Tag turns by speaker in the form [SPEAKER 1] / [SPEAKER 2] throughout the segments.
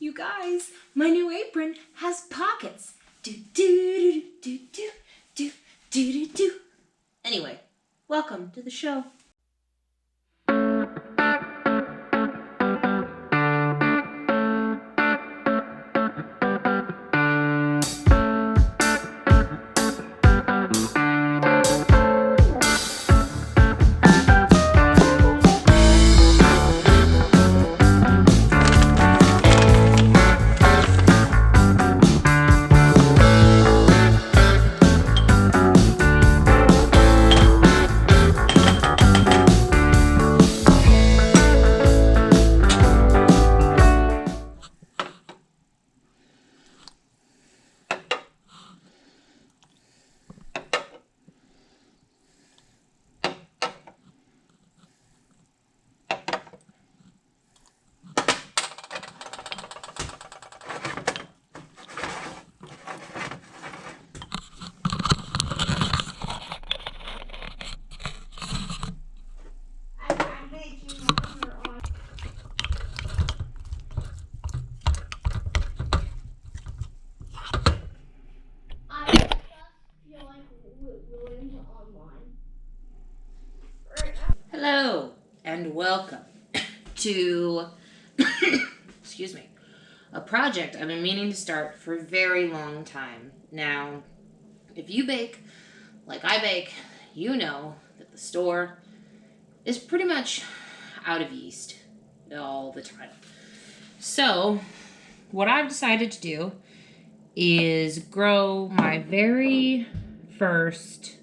[SPEAKER 1] You guys, my new apron has pockets. Do do do do do do do do. Anyway, welcome to the show. Hello and welcome to excuse me, a project I've been meaning to start for a very long time. Now, if you bake like I bake, you know that the store is pretty much out of yeast all the time. So, what I've decided to do is grow my very first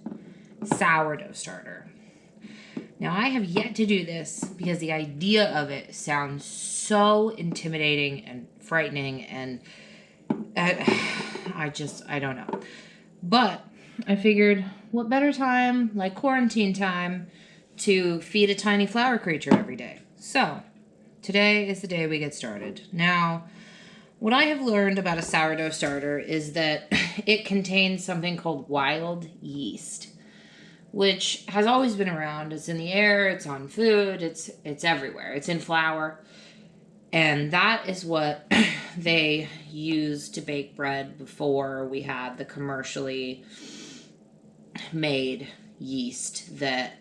[SPEAKER 1] sourdough starter. Now, I have yet to do this because the idea of it sounds so intimidating and frightening, and I don't know. But I figured, what better time, like quarantine time, to feed a tiny flower creature every day. So, today is the day we get started. Now, what I have learned about a sourdough starter is that it contains something called wild yeast, which has always been around. It's in the air, it's on food, it's everywhere. It's in flour. And that is what they used to bake bread before we had the commercially made yeast that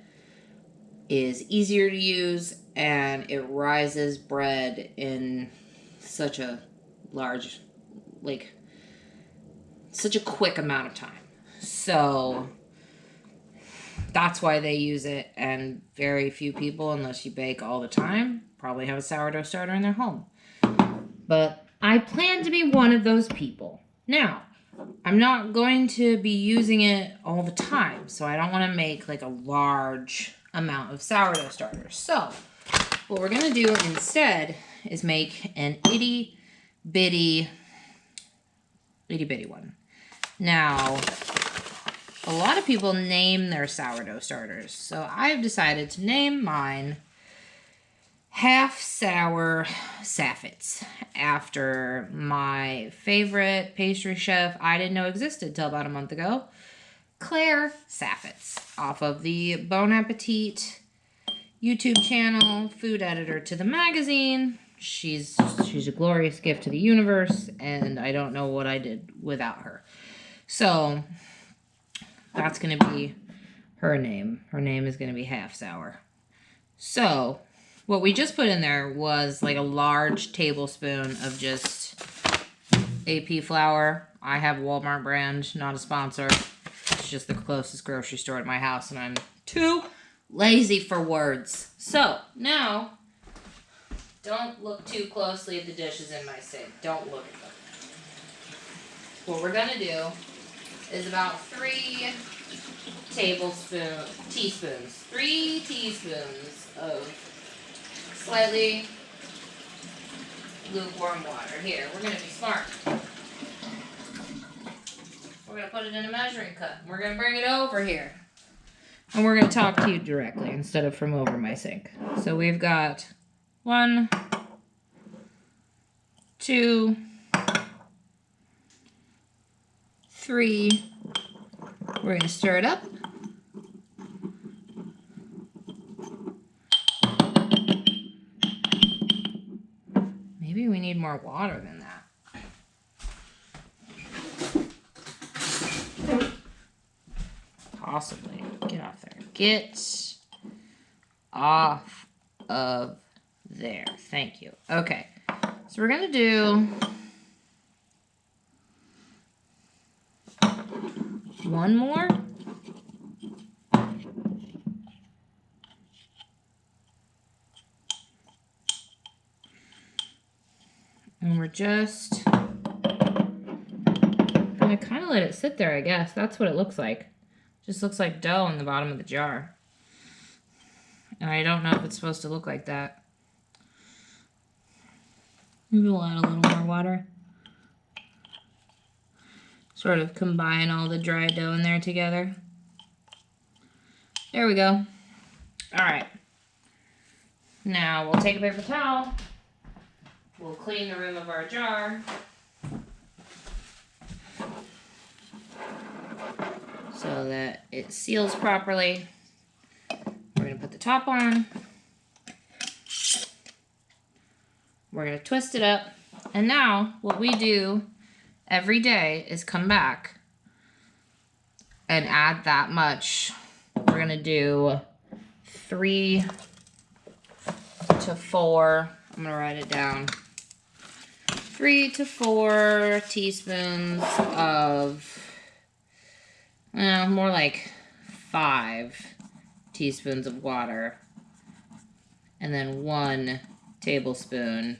[SPEAKER 1] is easier to use, and it rises bread in such a large, such a quick amount of time. So that's why they use it, and very few people, unless you bake all the time, probably have a sourdough starter in their home. But I plan to be one of those people. Now, I'm not going to be using it all the time, so I don't want to make like a large amount of sourdough starters. So, what we're going to do instead is make an itty bitty one. Now, a lot of people name their sourdough starters, so I've decided to name mine Half Sour Saffitz, after my favorite pastry chef I didn't know existed till about a month ago, Claire Saffitz, off of the Bon Appetit YouTube channel, food editor to the magazine. She's a glorious gift to the universe, and I don't know what I did without her. So that's going to be her name. Her name is going to be Half Sour. So what we just put in there was like a large tablespoon of just AP flour. I have Walmart brand, not a sponsor. It's just the closest grocery store at my house, and I'm too lazy for words. So now, don't look too closely at the dishes in my sink. Don't look at them. What we're going to do is about 3 teaspoons of slightly lukewarm water. Here, we're going to be smart. We're going to put it in a measuring cup. We're going to bring it over here. And we're going to talk to you directly instead of from over my sink. So we've got 1, 2, 3. We're going to stir it up. Maybe we need more water than that. Possibly. Get off there. Get off of there. Thank you. Okay. So we're going to do one more. And we're just going to kind of let it sit there, I guess. That's what it looks like. Just looks like dough in the bottom of the jar. And I don't know if it's supposed to look like that. Maybe we'll add a little more water. Sort of combine all the dry dough in there together. There we go. All right. Now we'll take a paper towel. We'll clean the rim of our jar. So that it seals properly. We're going to put the top on. We're going to twist it up. And now what we do every day is come back and add that much. We're going to do 3 to 4. I'm going to write it down. 3 to 4 teaspoons of, more like 5 teaspoons of water. And then 1 tablespoon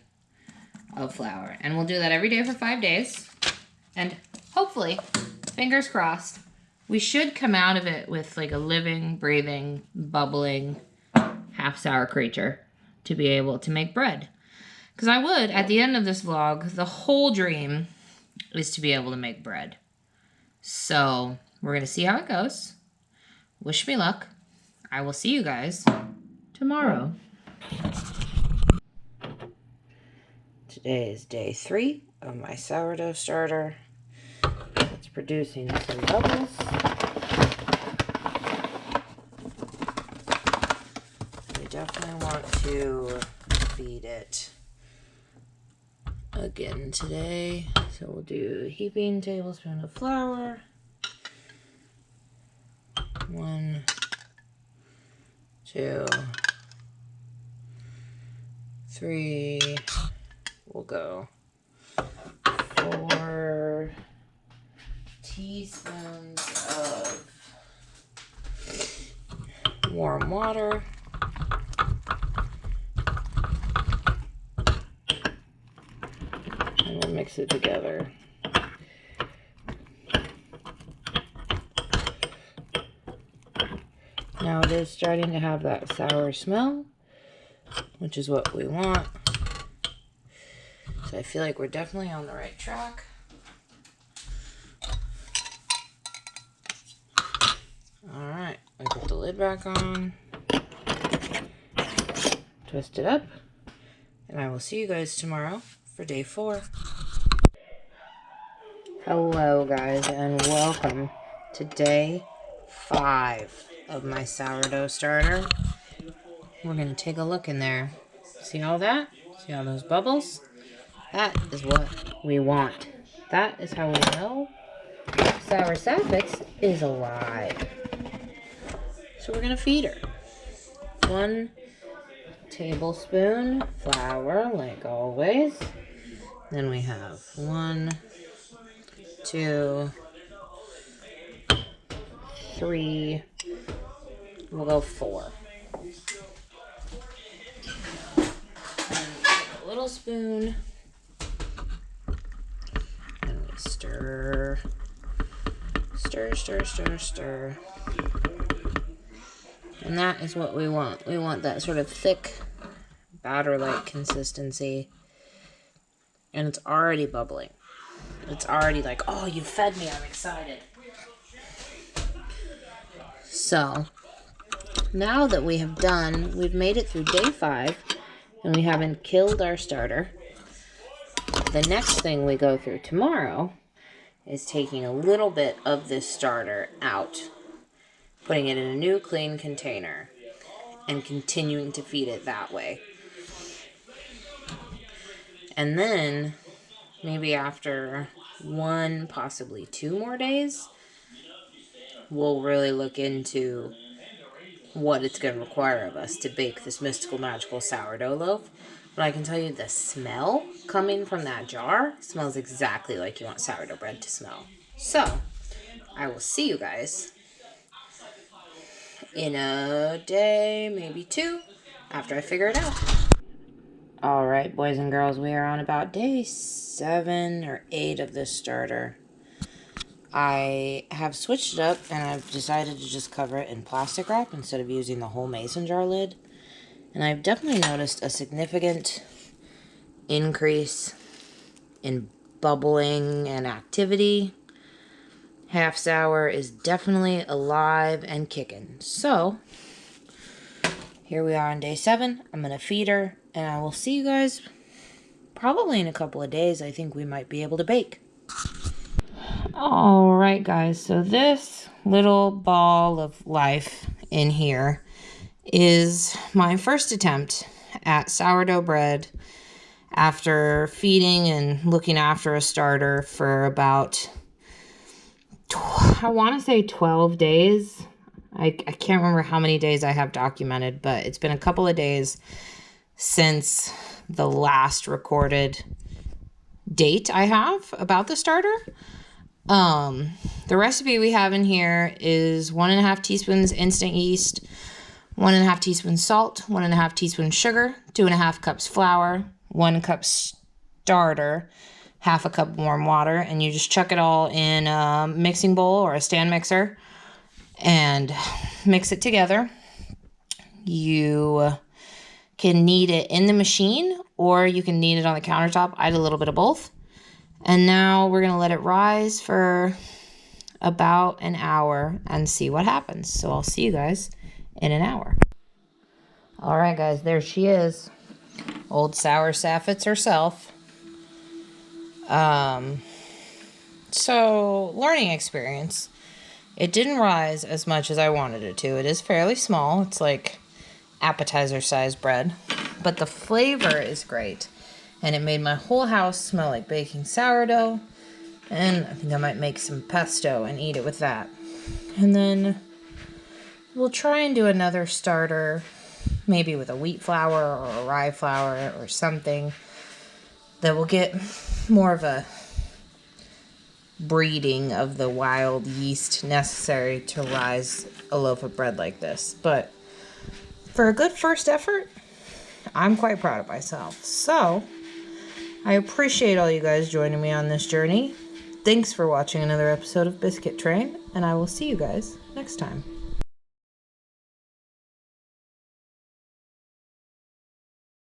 [SPEAKER 1] of flour. And we'll do that every day for 5 days. And hopefully, fingers crossed, we should come out of it with like a living, breathing, bubbling, half-sour creature to be able to make bread. Because I would, at the end of this vlog, the whole dream is to be able to make bread. So, we're going to see how it goes. Wish me luck. I will see you guys tomorrow. Today is day 3 of my sourdough starter. It's producing some bubbles. We definitely want to feed it again today. So we'll do a heaping tablespoon of flour. 1, 2, 3. We'll go 4 teaspoons of warm water. And we'll mix it together. Now it is starting to have that sour smell, which is what we want. So I feel like we're definitely on the right track. Alright, we put the lid back on. Twist it up. And I will see you guys tomorrow for day 4. Hello guys, and welcome to day 5 of my sourdough starter. We're going to take a look in there. See all that? See all those bubbles? That is what we want. That is how we know sour saffitz is alive. So we're going to feed her. 1 tablespoon flour, like always. Then we have 1, 2, 3. We'll go 4. And a little spoon. And we stir. Stir, stir, stir, stir. And that is what we want. We want that sort of thick, batter-like consistency. And it's already bubbling. It's already like, oh, you fed me, I'm excited. So, now that we have done, we've made it through day 5, and we haven't killed our starter. The next thing we go through tomorrow is taking a little bit of this starter out, putting it in a new clean container, and continuing to feed it that way. And then maybe after 1, possibly 2 more days, we'll really look into what it's going to require of us to bake this mystical, magical sourdough loaf. But I can tell you the smell coming from that jar smells exactly like you want sourdough bread to smell. So, I will see you guys in a day, maybe 2, after I figure it out. Alright, boys and girls, we are on about day 7 or 8 of this starter. I have switched it up and I've decided to just cover it in plastic wrap instead of using the whole mason jar lid. And I've definitely noticed a significant increase in bubbling and activity. Half sour is definitely alive and kicking. So, here we are on day 7. I'm going to feed her and I will see you guys probably in a couple of days. I think we might be able to bake. Alright guys, so this little ball of life in here is my first attempt at sourdough bread after feeding and looking after a starter for about, I want to say 12 days. I can't remember how many days I have documented, but it's been a couple of days since the last recorded date I have about the starter. The recipe we have in here is 1.5 teaspoons instant yeast, 1.5 teaspoons salt, 1.5 teaspoons sugar, 2.5 cups flour, 1 cup starter, 1/2 cup warm water, and you just chuck it all in a mixing bowl or a stand mixer and mix it together. You can knead it in the machine or you can knead it on the countertop. I did a little bit of both. And now we're going to let it rise for about an hour and see what happens. So I'll see you guys in an hour. All right, guys, there she is. Old sour saffitz herself. So, learning experience. It didn't rise as much as I wanted it to. It is fairly small. It's like appetizer-sized bread. But the flavor is great. And it made my whole house smell like baking sourdough. And I think I might make some pesto and eat it with that. And then we'll try and do another starter, maybe with a wheat flour or a rye flour or something that will get more of a breeding of the wild yeast necessary to rise a loaf of bread like this. But for a good first effort, I'm quite proud of myself. So, I appreciate all you guys joining me on this journey. Thanks for watching another episode of Biscuit Train, and I will see you guys next time.